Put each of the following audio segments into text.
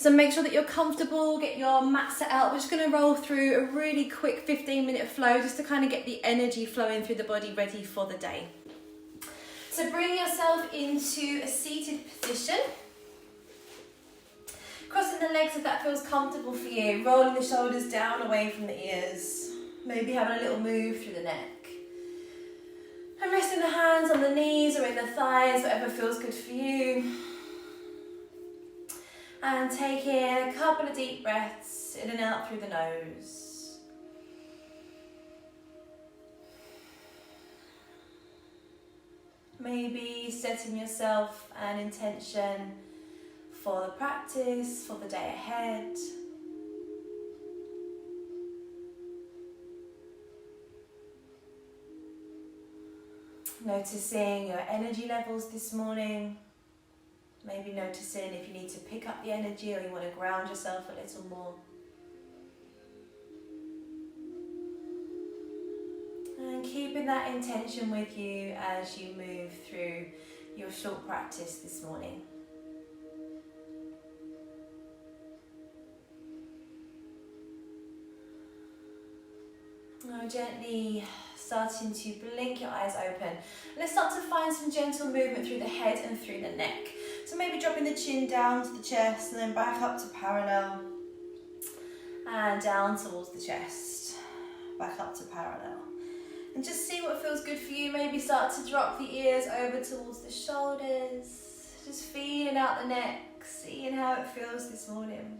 So make sure that you're comfortable, get your mat set out. We're just going to roll through a really quick 15-minute flow just to kind of get the energy flowing through the body, ready for the day. So bring yourself into a seated position. Crossing the legs if that feels comfortable for you. Rolling the shoulders down away from the ears. Maybe having a little move through the neck. And resting the hands on the knees or in the thighs, whatever feels good for you. And taking a couple of deep breaths in and out through the nose. Maybe setting yourself an intention for the practice, for the day ahead. Noticing your energy levels this morning. Maybe noticing if you need to pick up the energy or you want to ground yourself a little more. And keeping that intention with you as you move through your short practice this morning. Now gently starting to blink your eyes open. Let's start to find some gentle movement through the head and through the neck. So maybe dropping the chin down to the chest and then back up to parallel and down towards the chest, back up to parallel. And just see what feels good for you. Maybe start to drop the ears over towards the shoulders, just feeling out the neck, seeing how it feels this morning.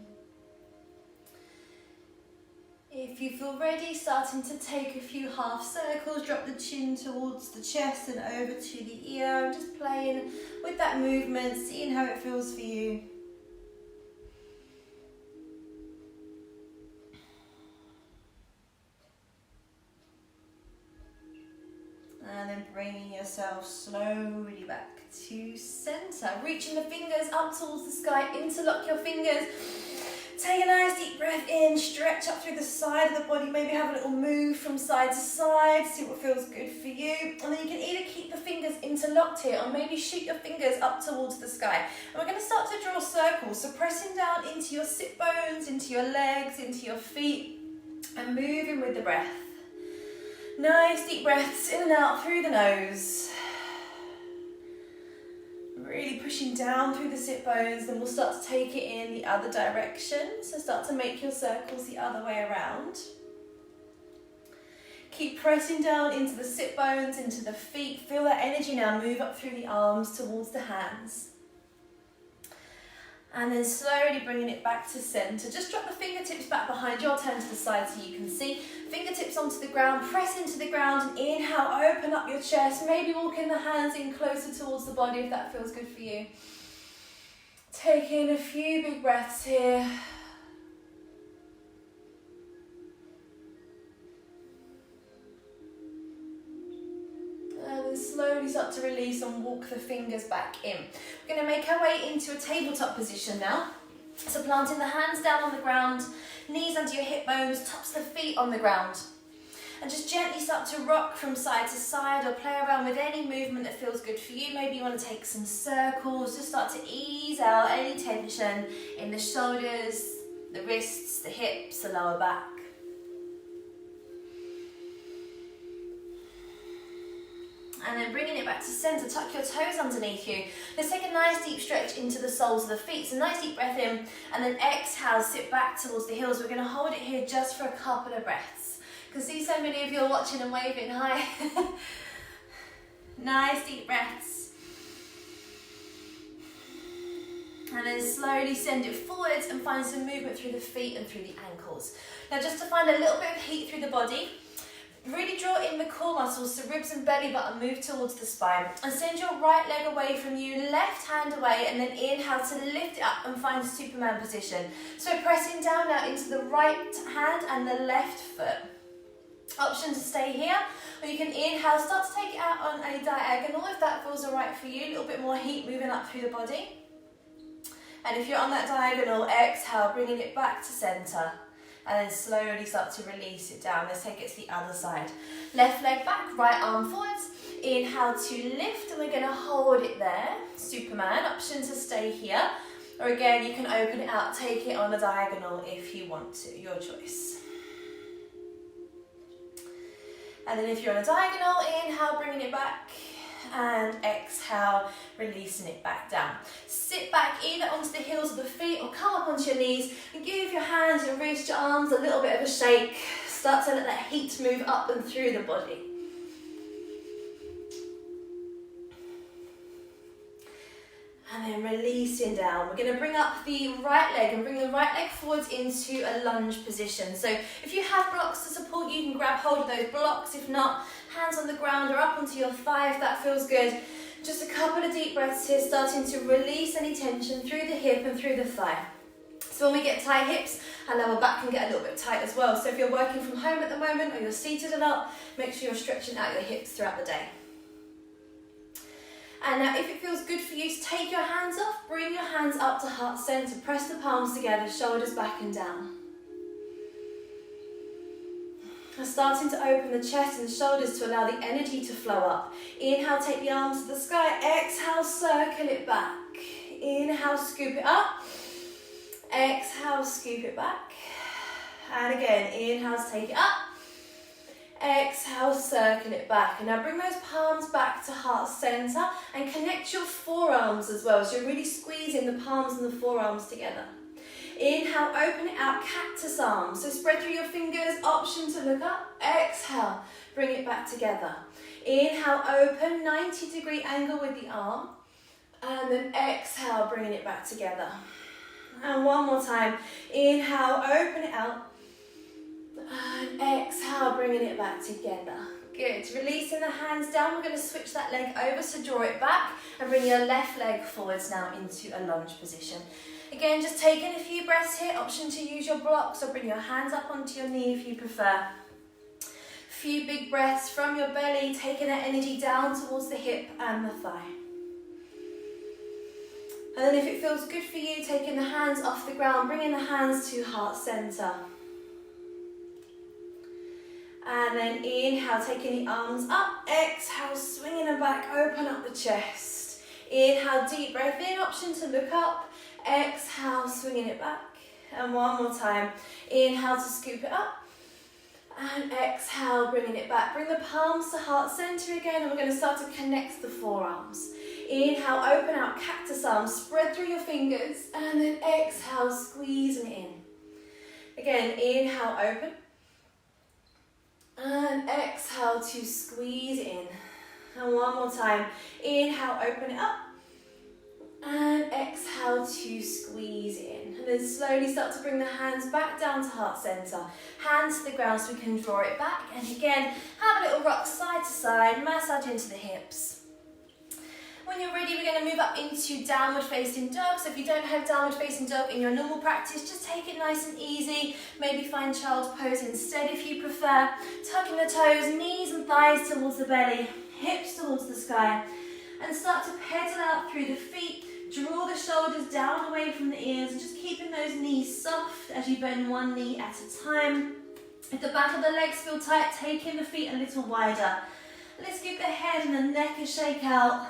If you feel ready, starting to take a few half circles, drop the chin towards the chest and over to the ear, just playing with that movement, seeing how it feels for you. And then bringing yourself slowly back to center, reaching the fingers up towards the sky, interlock your fingers. Take a nice deep breath in, stretch up through the side of the body, maybe have a little move from side to side, see what feels good for you. And then you can either keep the fingers interlocked here or maybe shoot your fingers up towards the sky. And we're going to start to draw circles, so pressing down into your sit bones, into your legs, into your feet, and moving with the breath. Nice deep breaths in and out through the nose. Really pushing down through the sit bones, then we'll start to take it in the other direction. So start to make your circles the other way around. Keep pressing down into the sit bones, into the feet. Feel that energy now move up through the arms towards the hands. And then slowly bringing it back to center. Just drop the fingertips back behind you. I'll turn to the side so you can see. Fingertips onto the ground, press into the ground and inhale, open up your chest. Maybe walking the hands in closer towards the body if that feels good for you. Taking a few big breaths here. And then slowly start to release and walk the fingers back in. We're going to make our way into a tabletop position now. So planting the hands down on the ground, knees under your hip bones, tops of the feet on the ground. And just gently start to rock from side to side or play around with any movement that feels good for you. Maybe you want to take some circles, just start to ease out any tension in the shoulders, the wrists, the hips, the lower back. And then bringing it back to center, tuck your toes underneath you. Let's take a nice deep stretch into the soles of the feet. So nice deep breath in and then exhale, sit back towards the heels. We're going to hold it here just for a couple of breaths. I can see so many of you are watching and waving, hi. Nice deep breaths. And then slowly send it forwards and find some movement through the feet and through the ankles. Now just to find a little bit of heat through the body, really draw in the core muscles, so ribs and belly button move towards the spine. And send your right leg away from you, left hand away, and then inhale to lift it up and find Superman position. So pressing down now into the right hand and the left foot. Option to stay here, or you can inhale, start to take it out on a diagonal if that feels alright for you. A little bit more heat moving up through the body. And if you're on that diagonal, exhale, bringing it back to center. And then slowly start to release it down. Let's take it to the other side. Left leg back, right arm forwards. Inhale to lift, and we're going to hold it there. Superman, option to stay here. Or again, you can open it out, take it on a diagonal if you want to, your choice. And then if you're on a diagonal, inhale, bringing it back, and exhale, releasing it back down. Sit back either onto the heels of the feet or come up onto your knees and give your hands, your wrists, your arms a little bit of a shake. Start to let that heat move up and through the body. And then releasing down. We're going to bring up the right leg and bring the right leg forwards into a lunge position. So if you have blocks to support you, you can grab hold of those blocks. If not, hands on the ground or up onto your thigh if that feels good. Just a couple of deep breaths here, starting to release any tension through the hip and through the thigh. So when we get tight hips, our lower back can get a little bit tight as well. So if you're working from home at the moment or you're seated a lot, make sure you're stretching out your hips throughout the day. And now if it feels good for you to take your hands off, bring your hands up to heart center, press the palms together, shoulders back and down. And starting to open the chest and shoulders to allow the energy to flow up. Inhale, take the arms to the sky, exhale, circle it back. Inhale, scoop it up. Exhale, scoop it back. And again, inhale, take it up. Exhale, circle it back. And now bring those palms back to heart center and connect your forearms as well. So you're really squeezing the palms and the forearms together. Inhale, open it out, cactus arms. So spread through your fingers, option to look up. Exhale, bring it back together. Inhale, open, 90-degree angle with the arm. And then exhale, bringing it back together. And one more time. Inhale, open it out. And exhale, bringing it back together. Good. Releasing the hands down. We're going to switch that leg over, so draw it back and bring your left leg forwards now into a lunge position. Again, just taking a few breaths here. Option to use your blocks or bring your hands up onto your knee if you prefer. A few big breaths from your belly, taking that energy down towards the hip and the thigh. And then if it feels good for you, taking the hands off the ground, bringing the hands to heart center. And then inhale, taking the arms up. Exhale, swinging them back, open up the chest. Inhale, deep breath in, option to look up. Exhale, swinging it back. And one more time. Inhale to scoop it up. And exhale, bringing it back. Bring the palms to heart center again, and we're going to start to connect the forearms. Inhale, open out, cactus arms, spread through your fingers, and then exhale, squeezing it in. Again, inhale, open. And exhale to squeeze in. And one more time. Inhale, open it up. And exhale to squeeze in. And then slowly start to bring the hands back down to heart center. Hands to the ground so we can draw it back. And again, have a little rock side to side, massage into the hips. When you're ready, we're going to move up into downward facing dog. So if you don't have downward facing dog in your normal practice, just take it nice and easy. Maybe find child's pose instead if you prefer. Tucking the toes, knees and thighs towards the belly, hips towards the sky. And start to pedal out through the feet. Draw the shoulders down away from the ears and just keeping those knees soft as you bend one knee at a time. If the back of the legs feel tight, taking the feet a little wider. Let's give the head and the neck a shake out.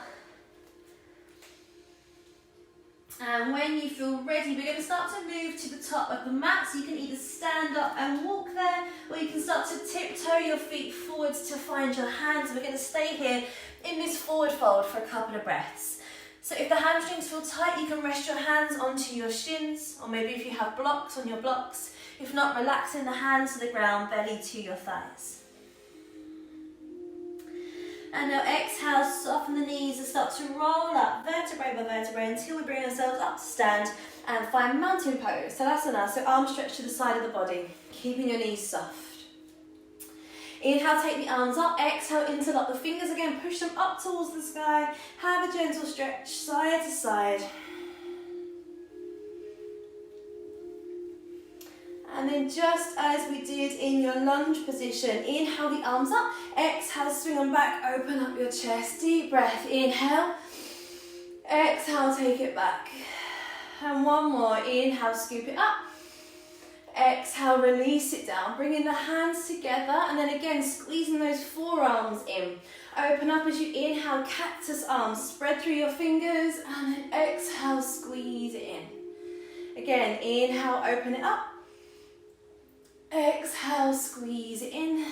And when you feel ready, we're going to start to move to the top of the mat. So you can either stand up and walk there, or you can start to tiptoe your feet forwards to find your hands. We're going to stay here in this forward fold for a couple of breaths. So if the hamstrings feel tight, you can rest your hands onto your shins, or maybe if you have blocks on your blocks. If not, relaxing the hands to the ground, belly to your thighs. And now exhale, soften the knees and start to roll up vertebrae by vertebrae until we bring ourselves up to stand and find mountain pose, Tadasana, so arms stretched to the side of the body, keeping your knees soft. Inhale, take the arms up, exhale, interlock the fingers again, push them up towards the sky, have a gentle stretch, side to side. And then just as we did in your lunge position, inhale the arms up, exhale, swing them back, open up your chest, deep breath, inhale, exhale, take it back. And one more, inhale, scoop it up, Exhale, release it down. Bringing the hands together and then again squeezing those forearms in. Open up as you inhale, cactus arms. Spread through your fingers and then exhale, squeeze it in. Again, inhale, open it up. Exhale, squeeze it in.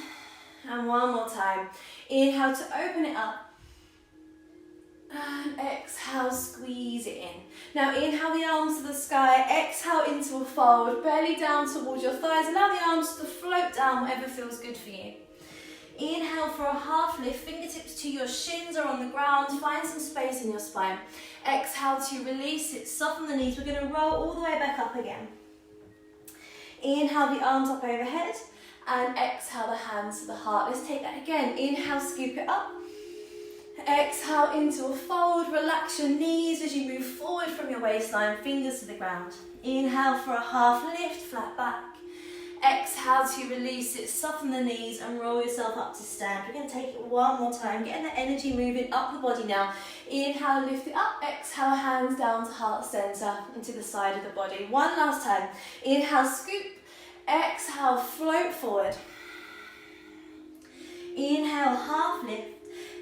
And one more time. Inhale to open it up. And exhale, squeeze it in. Now inhale the arms to the sky, exhale into a fold, belly down towards your thighs. Allow the arms to float down, whatever feels good for you. Inhale for a half lift, fingertips to your shins or on the ground, find some space in your spine. Exhale to release it, soften the knees. We're going to roll all the way back up again. Inhale the arms up overhead and exhale the hands to the heart. Let's take that again. Inhale, scoop it up. Exhale into a fold, relax your knees as you move forward from your waistline, fingers to the ground. Inhale for a half lift, flat back. Exhale to release it, soften the knees and roll yourself up to stand. We're going to take it one more time, getting the energy moving up the body now. Inhale, lift it up, exhale, hands down to heart center and to the side of the body. One last time. Inhale, scoop. Exhale, float forward. Inhale, half lift.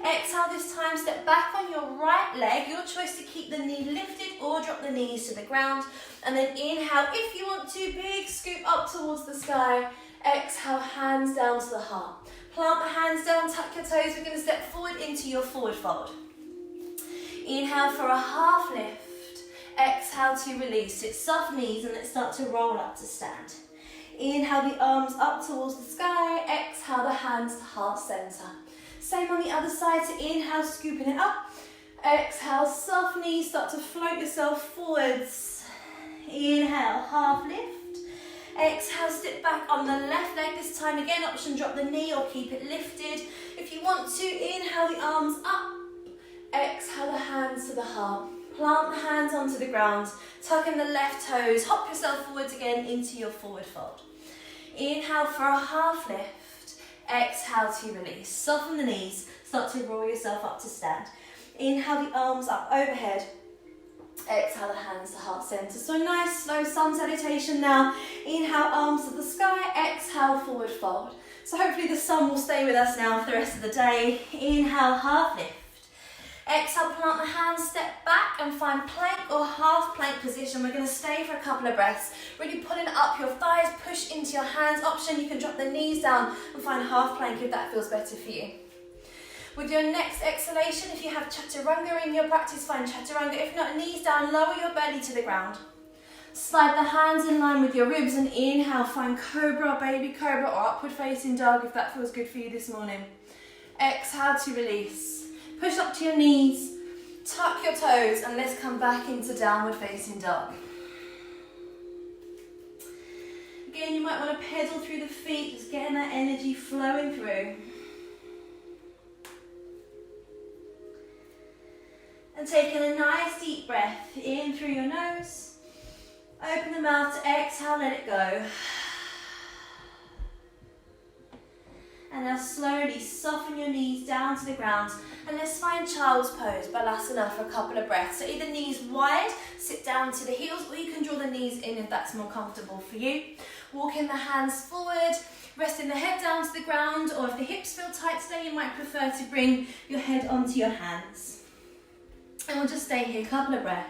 Exhale this time, step back on your right leg. Your choice to keep the knee lifted or drop the knees to the ground. And then inhale, if you want to, big scoop up towards the sky. Exhale, hands down to the heart. Plant the hands down, tuck your toes. We're going to step forward into your forward fold. Inhale for a half lift. Exhale to release it. Soft knees and let's start to roll up to stand. Inhale the arms up towards the sky. Exhale the hands to heart center. Same on the other side, so inhale, scooping it up. Exhale, soft knees, start to float yourself forwards. Inhale, half lift. Exhale, step back on the left leg this time. Again, option drop the knee or keep it lifted. If you want to, inhale the arms up. Exhale the hands to the heart. Plant the hands onto the ground. Tuck in the left toes. Hop yourself forwards again into your forward fold. Inhale for a half lift. Exhale to release. Soften the knees. Start to roll yourself up to stand. Inhale the arms up overhead. Exhale the hands to heart center. So nice slow sun salutation now. Inhale arms to the sky. Exhale forward fold. So hopefully the sun will stay with us now for the rest of the day. Inhale half lift. Exhale, plant the hands, step back and find plank or half plank position. We're going to stay for a couple of breaths. Really pulling up your thighs, push into your hands. Option, you can drop the knees down and find half plank if that feels better for you. With your next exhalation, if you have chaturanga in your practice, find chaturanga. If not, knees down, lower your belly to the ground. Slide the hands in line with your ribs and inhale, find cobra, baby cobra or upward facing dog if that feels good for you this morning. Exhale to release. Push up to your knees, tuck your toes and let's come back into downward facing dog. Again, you might want to pedal through the feet, just getting that energy flowing through. And taking a nice deep breath in through your nose. Open the mouth to exhale, let it go. And now slowly soften your knees down to the ground and let's find child's pose, balasana, for a couple of breaths. So either knees wide, sit down to the heels, or you can draw the knees in if that's more comfortable for you. Walking the hands forward, resting the head down to the ground, or if the hips feel tight today, you might prefer to bring your head onto your hands. And we'll just stay here, a couple of breaths.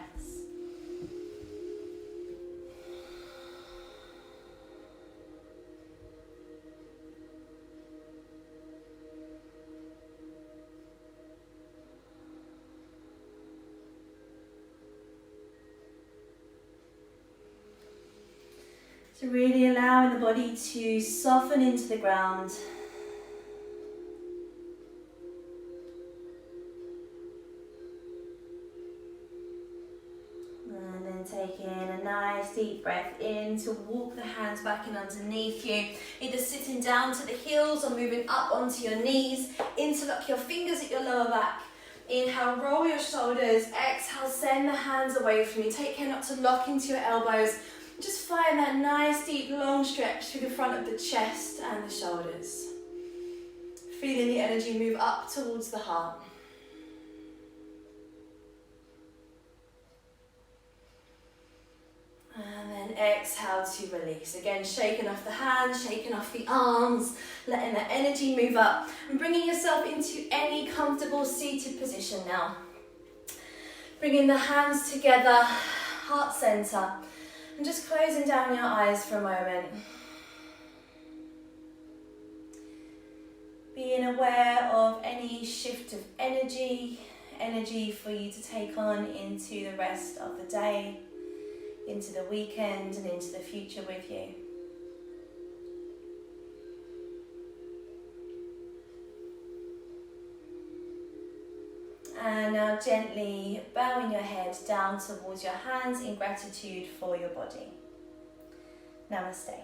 So really allowing the body to soften into the ground. And then taking a nice deep breath in to walk the hands back in underneath you. Either sitting down to the heels or moving up onto your knees. Interlock your fingers at your lower back. Inhale, roll your shoulders. Exhale, send the hands away from you. Take care not to lock into your elbows. Just find that nice deep long stretch through the front of the chest and the shoulders. Feeling the energy move up towards the heart. And then exhale to release. Again, shaking off the hands, shaking off the arms, letting that energy move up and bringing yourself into any comfortable seated position now. Bringing the hands together, heart center, and just closing down your eyes for a moment. Being aware of any shift of energy for you to take on into the rest of the day, into the weekend and into the future with you. And now gently bowing your head down towards your hands in gratitude for your body. Namaste.